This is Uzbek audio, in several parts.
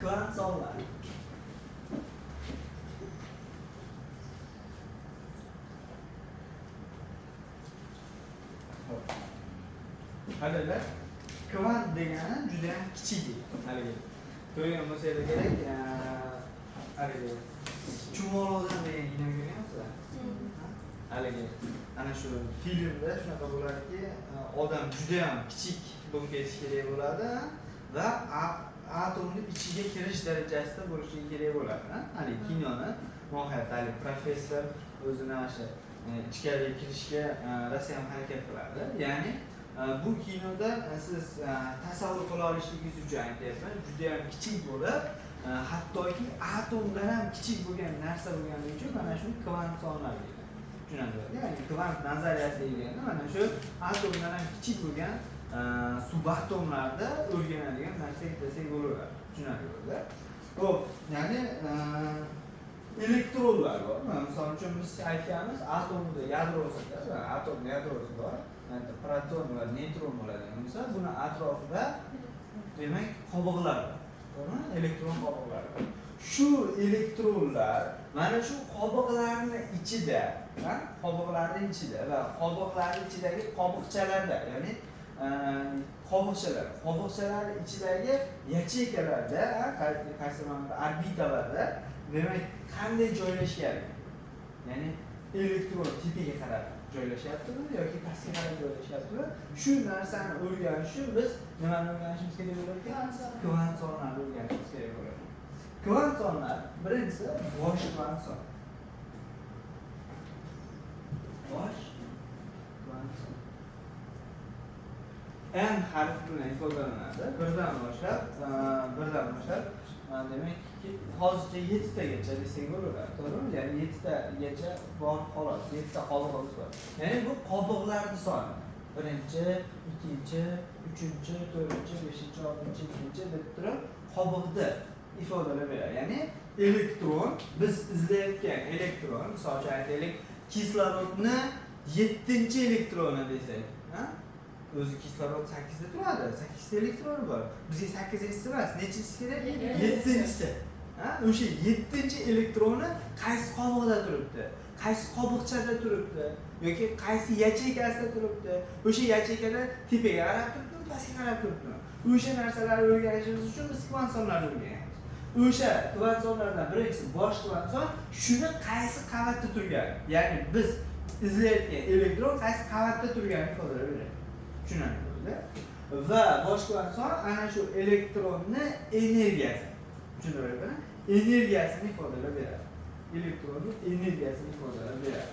kvant sonlar. Halilar kvant degani juda ham kichik. Haligi ko'rgan bo'lsangiz kerak, haligi chumolidan degan kino ko'rganmisiz? Haligi ana shu filmda shunaqa bo'ladiki, odam juda ham kichik bo'lib ketishi kerak bo'ladi va atomni ichiga kirish darajasida bo'lishi kerak bo'ladi. Haligi kinoni mohiyati, haligi professor o'zini o'sha ichkariga kirishga rosa ham harakat qiladi. Ya'ni bu kinoda siz tasavvur qila olishingiz uchun aytyapman, juda ham kichik bo'lib, hattoki atomdan ham kichik bo'lgan narsa bo'lganligi uchun mana shu kvant sonlar deyiladi. Tushunarlimi? Ya'ni kvant nazariyasi degani mana shu atomdan ham kichik bo'lgan subatomlarda o'rganadigan narsa desak bo'laveradi. Tushunarlimi? Xo'p, ya'ni elektronlar bor. Misol uchun biz aytganmiz, atomda yadrosida, atomda yadrosi bor. Proton va neutron bo'ladigan bo'lsa, buni atrofida demak qobiqlar bor. To'g'rimi? Elektron qobiqlari bor. Shu elektronlar mana shu qobiqlarning ichida, qobiqlarning ichida va qobiqlarning ichidagi qobiqchalarda, ya'ni qobiqchalar ichidagi yacheykalarda, qaysi orbitalarda demak qanday joylashgan? Ya'ni elektron tipiga qarab joylashyaptimi yoki pastga qarab joylashyaptimi? Shu narsani o'rganish uchun biz nimani o'rganishimiz kerak bo'lar ekan? Kvant sonlarni o'rganishimiz kerak bo'ladi. Kvant sonlar birinchisi bosh kvant son. Bosh kvant son. N harfi bilan ifodalanadi. Birdan boshlab demak hozircha 7 tagacha desak bo'laveradi, to'g'rimi? Ya'ni 7 tagacha bor xolos, 7 ta qobig'imiz bor. Ya'ni bu qobiqlarning soni. 1-chi, 2-chi, 3-chi, 4-chi, 5-chi, 6-chi, 7-chi deb turib qobiqni ifodalab beradi. Ya'ni elektron, biz izlayotgan elektron, misol uchun aytaylik, kislorodni 7-chi elektroni desak, o'zi kislorod 8 da turadi, 8 ta elektroni bor. Bizga 8-chi emas, nechisi kerak? 7-chisi. O'sha 7-chi elektroni qaysi qobiqda turibdi? Qaysi qobiqchada turibdi? Yoki qaysi yacheykasida turibdi? O'sha yacheykada tepaga qarab turibdi, pastga qarab turibdi. O'sha narsalarni o'rganishimiz uchun biz kvant sonlarni o'rganyapmiz. O'sha kvant sonlardan birinchisi bosh kvant son, shuni qaysi qavatda turgani, ya'ni biz izlayotgan elektron qaysi qavatda turganini ifodalab beradi. Tushunarlimi? Va bosh kvant son ana shu elektronni energiyasi. Tushunarlimi? Energiyasini ifodalab beradi. Elektronning energiyasini ifodalab beradi.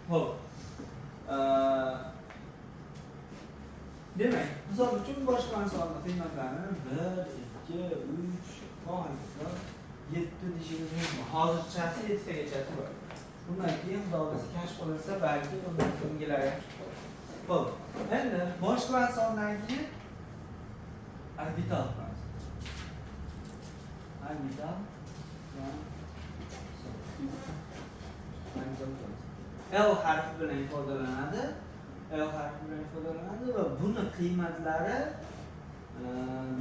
Xo'p. Demak, misol uchun bosh kvant sonning qiymatlarini 1, 2, 3, 7 deyishimiz mumkin. Hozirchasi 7 tagacha bor. Bundan keyin xudosi kashf qilinsa, balki undan keyingilar ham chiqadi. Xo'p, endi bosh kvant sondan keyin orbital kvant son. Orbital L harfi bilan ifodalanadi. Va buni qiymatlari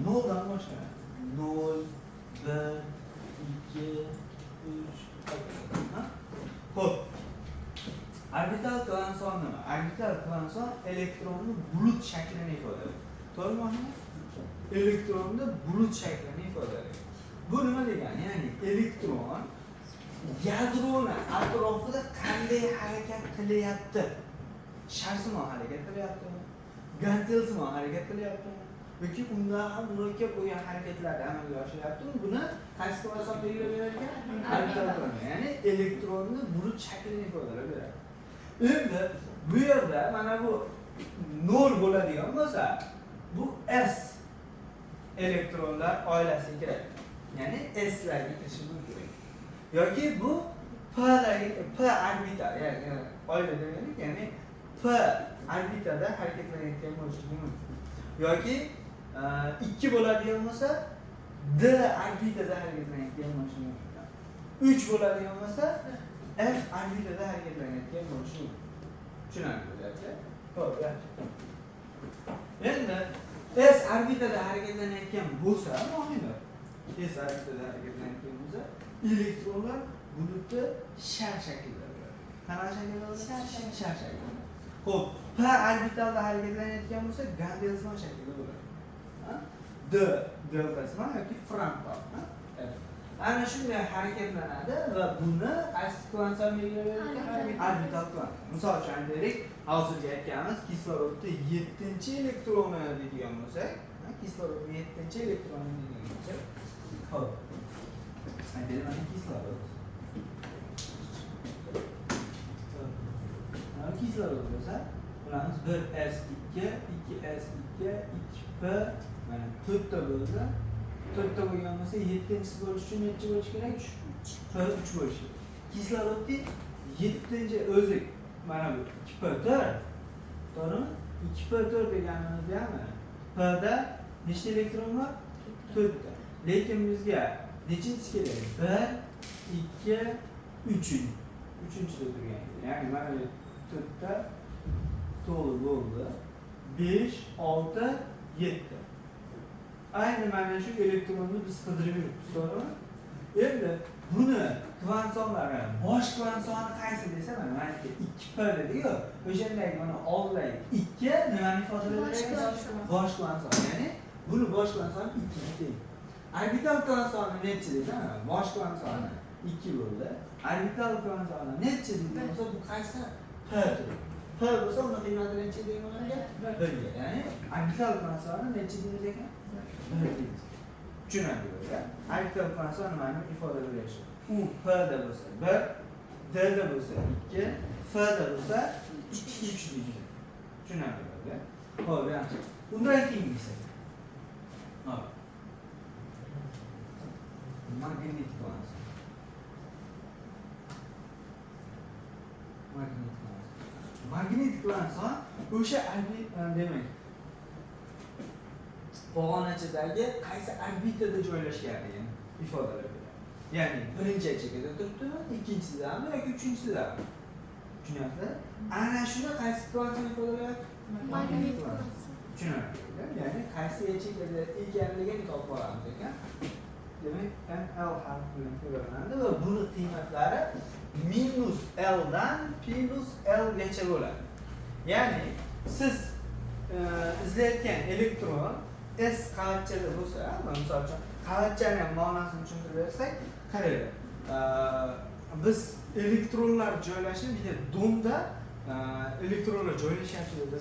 0 dan boshlanadi. 0, 1, 2, 3. Xo'p. Orbital kvant son nima? Orbital kvant son elektronni bulut shaklini ifodalaydi. To'g'rimi? Elektronni bulut shaklini ifodalaydi. Bu nima degani? Ya'ni elektron yadroni atrofida qanday harakat qilyapti? Sharsimon harakat qilyaptimi? Gantelsimon harakat qilyaptimi? Yoki undan ham murakkab bo'lgan harakatlarni amalga oshiryaptimi? Buni qaysi kvant son belgilab berar ekan? Orbital kvant. Ya'ni elektronni bulut shaklini ifodalab beradi. Endi bu yerda mana bu 0 bo'ladigan bo'lsa, bu s elektronlar oilasiga kiradi. Ya'ni s larga kirishi mumkin. Yoki bu p orbital, ya'ni oila degani, ya'ni p orbitada harakatlanayotgan bo'lishi mumkin. Yoki 2 bo'ladigan bo'lsa, d orbitada harakatlanayotgan bo'lishi mumkin. 3 bo'ladigan bo'lsa, f orbitada harakatlanayotgan bo'lishi mumkin. Tushunarlimi? Xo'p, yaxshi. Endi s orbitada harakatlanayotgan bo'lsa, mohiylar tez harakatda harakatlanayotgan bo'lsa, elektronlar bulutda shar shaklida bo'ladi. Qanaqa shaklda bo'ladi? Shar shaklida. Xo'p, P orbitalda harakatlanayotgan bo'lsa, Gandelson shaklida bo'ladi. Ha? D deltasman yoki frontal. Evet. Ana shunday harakatlanadi va buni qaysi kvantum belgilaydi? Orbital kvantum. Misol uchun aytaylik, hozirgi aytganimiz kislorodda 7-elektroni deydigan bo'lsak, kislorodda 7-elektroni deydigan bo'lsak, xo'p. Aytaylik, mana kislorod. Mana kislorod bo'lsa, bilamiz 1s2, 2s2, 2p, mana 4 ta bo'lsa, 4 ta bo'lgan bo'lsa, 7-si bo'lish uchun necha bo'lish kerak? 3 bo'lish kerak. Kislorodning 7-chi o'zi mana bu 2p4. To'g'rimi? 2p4 deganimizda ham Pda nechta elektron bor? 4 ta. Lekin bizga nechinchisi kerak? 1, 2, 3. 3-da turgan. Ya'ni mana bu 4 ta to'g'ri bo'ldi. 5, 6, 7. Ayni mana shu elektronni biz qidirib yuribmiz, to'g'rimi? Endi buni kvantumlari, bosh kvantum qaysi desa, mana 2p dedi-ku. O'shandagi mana oldidagi 2 nimani ifodalaydi? Bosh kvantum. Ya'ni buni bosh kvantum 2 deydi. Orbital kvantum necha desa, bosh kvantum 2 bo'ldi. Orbital kvantum necha degan bo'lsa, bu qaysi? P turi. P bo'lsa, uni qiymati necha degan bo'ladi? 1. Ya'ni orbital kvantum necha deymiz ekan? 1 deymiz. Tushunarlimi? Orbital kvantum nimani ifodalashi? U P da bo'lsa 1, D da bo'lsa 2, F da bo'lsa 3 deydi. Tushunarlimi? Xo'p, yaxshi. Undan keyingisi. Hop. Magnetik kvantum. Magnetik kvantum o'sha demak pog'onachidagi qaysi orbitada joylashganligini ifodalab beradi. Ya'ni birinchi chekada turibdimi, ikkinchisidami yoki uchinchisidami? Tushunyapsizlar? Ana shuni qaysi kvantum ifodalayapti? Magnetik kvantum. Tushunarlimi? Ya'ni qaysi chekada ekanligini topib olamiz ekan. Demak, L harfi bilan qo'llanadi va buni qiymatlari minus L dan plus L gacha bo'ladi. Ya'ni siz izlayotgan elektron S qavatchada bo'lsa, misol uchun qavatchani ham ma'nosini tushuntirib bersak, qaranglar. Biz elektronlar joylashini bitta domda elektronlar joylashyapti deb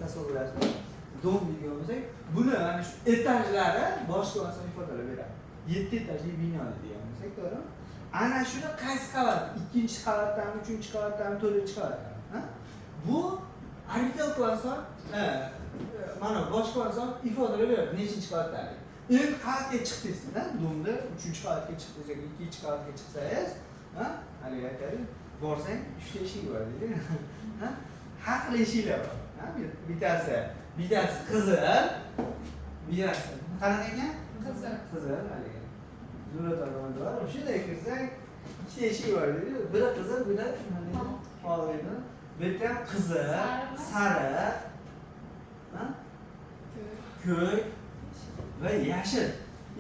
tasavvurlayapsiz. Dom degan bo'lsak, buni mana shu etajlari bosh kvantum ifodalab beradi. 7 etajli bino degan bo'lsak, to'g'rimi? Ana shuni qaysi qavat? 2-qavatdan, 3-qavatdan, 4-qavatdan. Bu orbital kvantum, mana bosh kvantum ifodalab beradi nechinchi qavatdan. Endi qavatga chiqdingiz-da, domda 3-qavatga chiqdingiz yoki 2-qavatga chiqsangiz, haligi aytadi, borsang 3 ta eshik bor deydi. Har xil eshiklar bor. Bittasi qizil, bittasi qanaqa ekan? Qizil haligi. Zo'rat olganda bor. Shunday kirsang, 2 ta eshik bor deydi. Biri qizil, biri olaydi. Bitta ham qizil, sariq, ko'k va yashil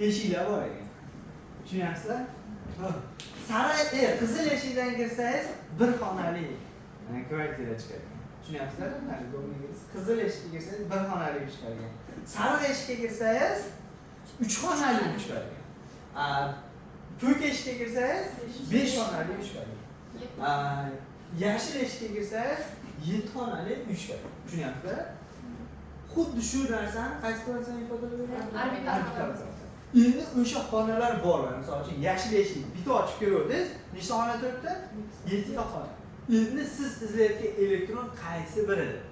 eshiklar bor ekan. Tushunyapsizlar? Sariq, qizil eshikdan kirsangiz bir xonali kvartira chiqadi. Tushunyapsizlarmi? Qizil eshikka kirsangiz bir xonali uy chiqadi. Sariq eshikka kirsangiz 3 xonali uy chiqadi. Ko'k eshikka kirsangiz 5 xonali uy chiqadi. Yashil eshikka kirsangiz 7 xonali uy chiqadi. Tushunyapsizlar? Xuddi shu narsani qaysi kvantum ifodalaydi? Orbital. Endi o'sha xonalar bor. Misol uchun yashil eshik bitta ochib ko'rdingiz, nechta xona turibdi? 7 ta xona. Endi siz izlayotgan elektron qaysi biridir?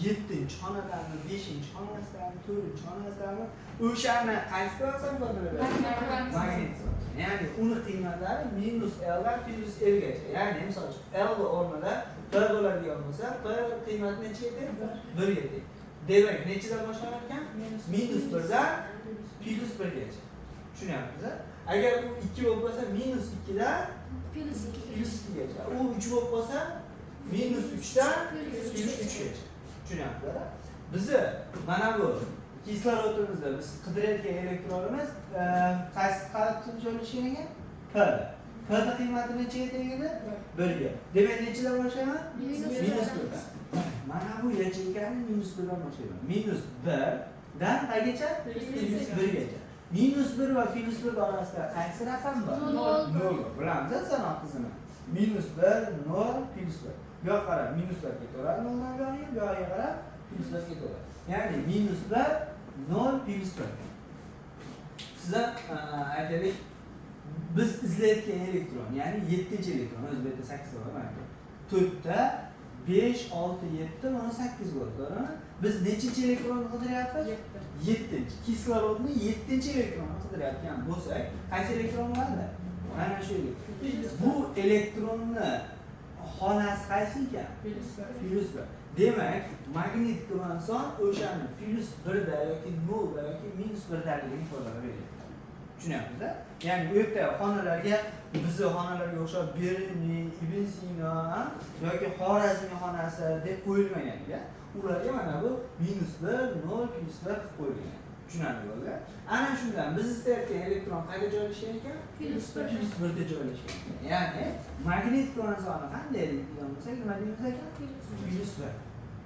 7-xonadanmi, 5-xonasidanmi, 4-xonasidanmi? O'shani qaysi kvantum ifodalaydi? Magnetik. Ya'ni uni qiymatlari minus L dan plus L gacha. Ya'ni misol uchun L o'rnida P bo'ladigan bo'lsa, P qiymati nechaga teng? 1 ga teng. Demak, nechidan boshlanadi ekan? Minus 1 dan plus 1 gacha. Tushunyapsizmi? Agar u 2 bo'lib qolsa, minus 2 dan plus 2 gacha. U 3 bo'lib qolsa, minus 3 dan plus 3 gacha. Tushunyapsizlar? Bizni mana bu kislorodimizda biz qidirayotgan elektronimiz qaysi qavatda joylashgan ekan? P. P'da qiymati nechaga teng edi? 1 ga. Demak, nechadan boshlayman? -1 dan. Mana bu yechilgani -1 dan boshlayman. -1 dan qaygacha? -1 gacha. -1 va +1 orasida qaysi raqam bor? 0. Bilamiz sanoq tizimi. -1, 0, +1. Bu yoqqa qarab minuslar ketaveradi, 0 dan bu yoqqa qarab pluslar ketaveradi. Ya'ni -1, 0, +1. Sizlar aytaylik, biz izlayotgan elektron, ya'ni 7-elektron, o'zbekda 8 bor, mana bu. 4 da 5, 6, 7, mana 8 bo'ldi, to'g'rimi? Biz nechinchi elektronni qidiryapmiz? 7. Kislorodni 7-elektronni qidirayotgan bo'lsak, qaysi elektron bo'ladi? Mana shu elektron. Bu elektronni xonasi qaysi ekan? +1. Demak, magnet kvantson o'shani +1 da yoki 0 da yoki -1 daligini ifodalaydi. Tushunyapsiz-a? Ya'ni u yerda xonalarga bizning xonalarga o'xshab Beruniy, Ibn Sino yoki Xorazmiy xonasi deb qo'yilmagan-ku. Ularga mana bu -1, 0, +1 deb qo'yilgan. Tushunarli bo'ldi? Ana shundan biz istayotgan elektron qayerda joylashgan ekan? +1 da joylashgan ekan. Ya'ni magnet kvantoni qanday degan bo'lsak, nima deymiz ekan? +1.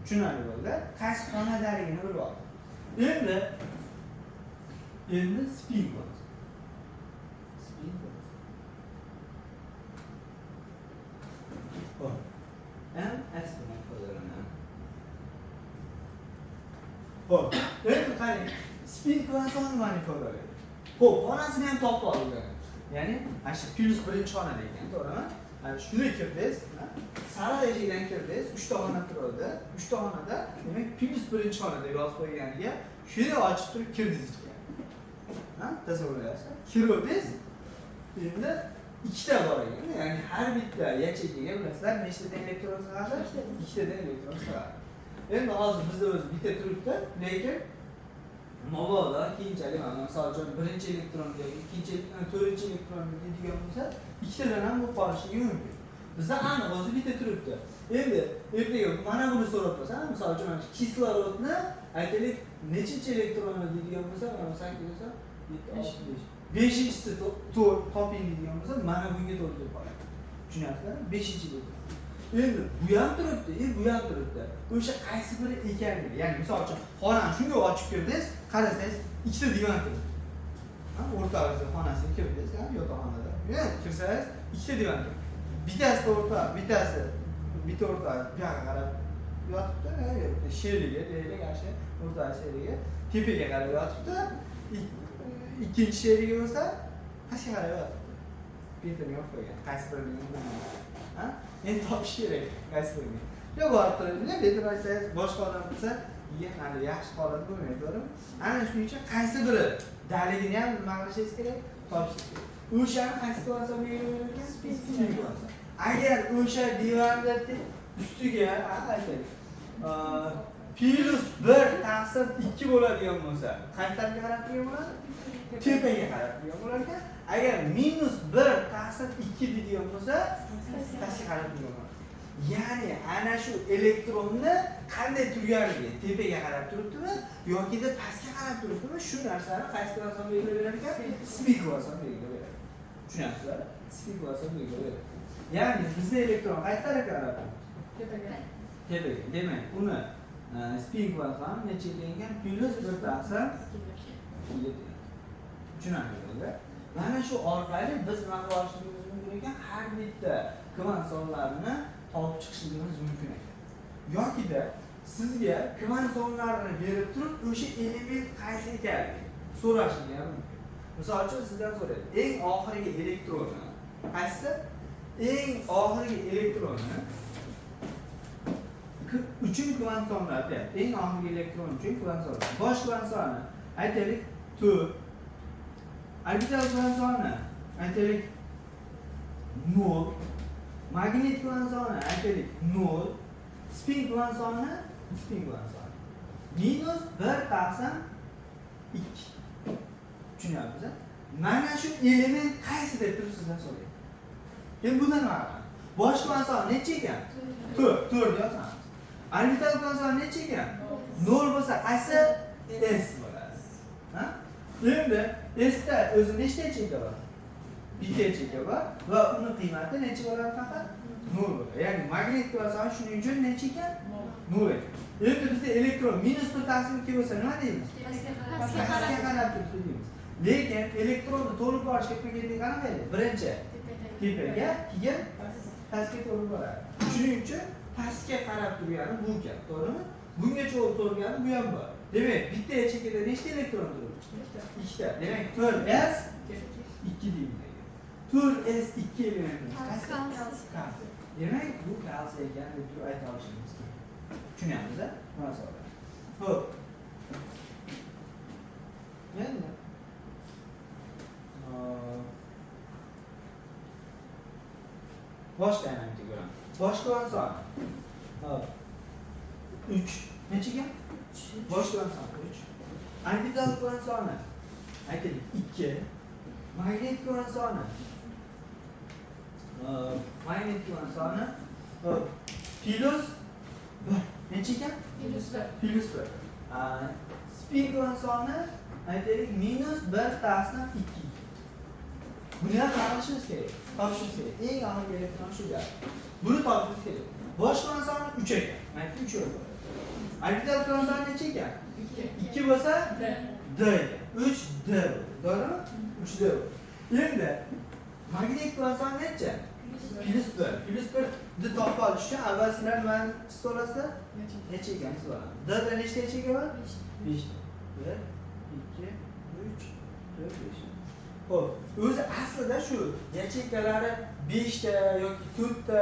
Tushunarli bo'ldi? Qaysi xonadaligini bilib oldik. Endi spin kvantson. Spin kvantson. Hop. MS bilan qo'llanadi. Hop. Endi qarang. Spin kvantson nimani ifodalaydi? Xo'p, xonasini ham topib oldik. Ya'ni ana shu +1 xonada ekan, to'g'rimi? Ana shunday kirdingiz, sara eshikdan kirdingiz, 3 ta xona turadi. 3 ta xonada, demak +1 xona deb yozib qo'yganiga, shuni ochib turib kirdingiz ichga. Ha, tasavvurlayapsiz? Kirdingiz. Endi ikkita bor ekan. Ya'ni har bitta yachekiga bilasizlar, nechta elektron sig'adi? 2 ta elektron sig'adi. Endi hozir bizda o'zi bitta turibdi, lekin mabodo keyinchalik mana misol uchun birinchi elektronga, ikkinchi, to'rtinchi elektronga deydigan bo'lsa, ikkitadan ham bo'lib qolishligi mumkin. Bizda aniq o'zi bitta turibdi. Endi ertaga mana buni so'rab qolsa, misol uchun mana kislorodni aytaylik, nechinchi elektronni deydigan bo'lsa, mana 8 bo'lsa, 7, 6, 5. Beshinchisi toping deydigan bo'lsa, mana bunga to'g'ri kelib qoladi. Tushunyapsizlarmi? 5-elektron. Endi bu ham turibdi, bu ham turibdi. O'sha qaysi biri ekanligi, ya'ni misol uchun xonani shunday ochib kirdingiz, qarasangiz ikkita divan turibdi. Ha, o'rtag'ida xonasiga kirdingiz, yotoqxonada. Yana kirsangiz ikkita divan turibdi. Bittasi o'rta, bittasi bitta o'rta bu yoqqa qarab yotibdi, sheriga, deylik, asha o'rta sheriga, tepaga qarab yotibdi. Ikkinchi sheriga bo'lsa, pastga qarab yotibdi. Bittani yopib qo'ygan. Qaysi birini bilmayman. Ha? Endi topish kerak, qaysi birini. Yo, borib turadi, betini aytsangiz, boshqa odam bo'lsa, hali yaxshi holat bo'lmaydi, to'g'rimi? Ana shuning uchun qaysi biri daligini ham nima qilishingiz kerak? Topishingiz kerak. O'shani qaysi kvantson belgilangan? Spin kvantson. Agar o'sha divanni ustiga, aytaylik, +1 taqsim 2 bo'ladigan bo'lsa, qaysi tarafga qarab turgan bo'ladi? Tepaga qarab turgan bo'lar ekan. Agar -1 taqsim 2 deydigan bo'lsa, pastga qarab turgan bo'ladi. Ya'ni ana shu elektronni qanday turganligi, tepaga qarab turibdimi yoki da pastga qarab turibdimi, shu narsani qaysi kvantson belgilayverar ekan? Spin kvantson belgilayveradi. Tushunyapsizlar? Spin kvantson belgilayveradi. Ya'ni bizda elektron qaysi tarafga qarab? Tepaga. Tepaga. Demak, uni spin kvantson necha ekan? +1 taqsim 2. Tushunarli bo'ldi? Mana shu orqali biz nima qilishimiz mumkin ekan? Har bitta kvantsonlarni topib chiqishimiz mumkin ekan. Yoki-da sizga kvantsonlarni berib turib, o'sha element qaysi ekanligini so'rashingiz ham mumkin. Misol uchun sizdan so'raydi, eng oxirgi elektronni qaysi? Eng oxirgi elektronni uchun kvantsonlar deyapti. Eng oxirgi elektron uchun kvantsonlar. Bosh kvantsonni aytaylik 4. Orbital kvantsonni aytaylik 0. Magnet kvantsonni aytaylik 0. Spin kvantsonni -1 taqsim 2. Tushunyapsizmi? Mana shu element qaysi deb turib sizdan so'raydi. Endi bundan nima qilamiz? Bosh kvantson necha ekan? 4 yozamiz. Orbital kvantson necha ekan? 0 bo'lsa qaysi? S bo'ladi. Endi S'da o'zi nechta yacheyka bor? Bitta yacheyka bor va uni qiymati necha bo'ladi faqat? 0 bo'ladi. Ya'ni magnit kvazon shuning uchun necha ekan? 0 ekan. Endi bizda elektron minus 1 taqsim 2 bo'lsa nima deymiz? Pastga qarab turibdi deymiz. Lekin elektronni to'lib borish ketma-ketlik qanaqa edi? Birinchi tepaga, keyin pastga to'lib boradi. Shuning uchun pastga qarab turgani bu ekan, to'g'rimi? Bungacha olib turgani bu ham bor. Demak, bitta yachekada nechta elektron turibdi? 2 ta. Demak, 4s 2 deymiz. 4s 2 elementimiz. Kalsiy. Demak, bu kalsiy ekan deb turib ayta olishimiz kerak. Tushunyapsiz-a? Munosabat. Xo'p. Endi boshqa elementga ko'ramiz. Boshqa kvant soni. Hop. 3. Nechaga? Boshqa kvant soni 3. Orbital kvant soni. Aytaylik 2. Magnit kvant soni. Magnit kvant soni plus 1. Nechaga? Plus 1. Spin kvant soni aytaylik minus 1 taqsim 2. Buni ham topishimiz kerak. Eng asosiy elektron shu gap. Buni topishimiz kerak. Bosh kvant soni 3 ekan. Mana 3 bo'ladi. Orbital kvant soni necha ekan? 2 bo'lsa D ekan. 3 D bo'ladi. To'g'rimi? 3 D bo'ladi. Endi magnit kvant soni necha? Plus 1. Plus 1 D topib olish uchun avval sizlar nimani so'rasizlar? Necha ekan so'rayman. D da nechta yacheyka bor? 5 ta. 1 2 3 4 5. Xo'p, o'zi aslida shu yacheykalari 5 ta yoki 4 ta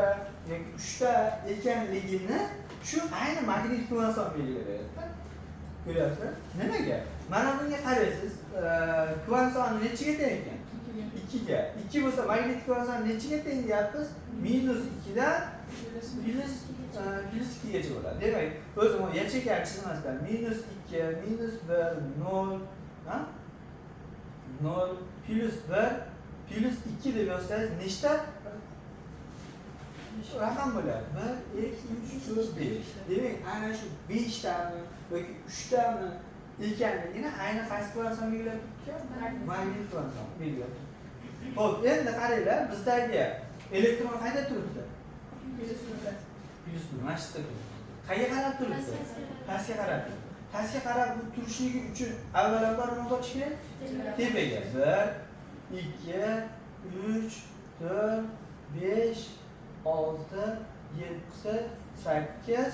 yoki 3 ta ekanligini shu ayni magnit kvant son belgilayapti. Ko'ryapsizlar? Nimaga? Mana bunga qaraysiz, kvant soni nechaga teng ekan? 2 ga. 2 bo'lsa magnit kvant soni nechaga teng deyapmiz? Minus 2 dan plus 2 gacha bo'ladi. Demak, o'zi bu yacheyka chizmasdan minus 2, minus 1, 0, ha? 0 plus 1 plus 2 deb yozsangiz nechta raqam bo'ladi? 1 2 3 4 5. Demak, ana shu 5 tani yoki 3 tani ekanligini ayni qaysi kvant son belgilab turibdi? Magnit kvant son belgilab turibdi. Xo'p, endi qaranglar, bizdagi elektron qayerda turibdi? Plus 1. Mana shu yerda turibdi. Qayerga qarab turibdi? Pastga qarab turibdi. Pastga qarab turishligi uchun avvalambor nima bo'lishi kerak? Tepaga. 1 2 3 4 5 6 7 8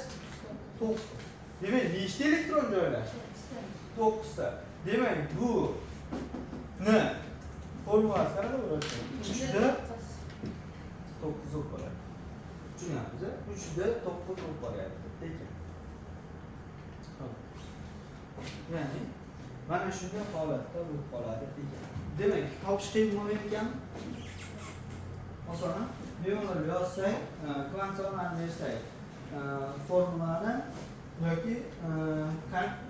9. Demak, nechta elektron joylashdi? 9 ta. Demak, bu ni formulasi qanaqa bo'ladi? 3 da 9 bo'ladi. Tushunamizmi? 3 da 9 bo'lib qolyapti. Lekin ya'ni mana shunday holatda bo'lib qoladi degan. Demak, topish qiyin bo'lmaydi ekanmi? Oson. Bemalol yozsak, kvant sonlarni bersak, formulani yoki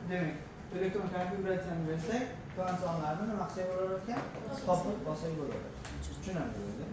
demak, elektron konfiguratsiyani bersak, kvant sonlarni nima qilsak bo'lar ekan? Topib olsak bo'lar ekan. Tushunarlimi?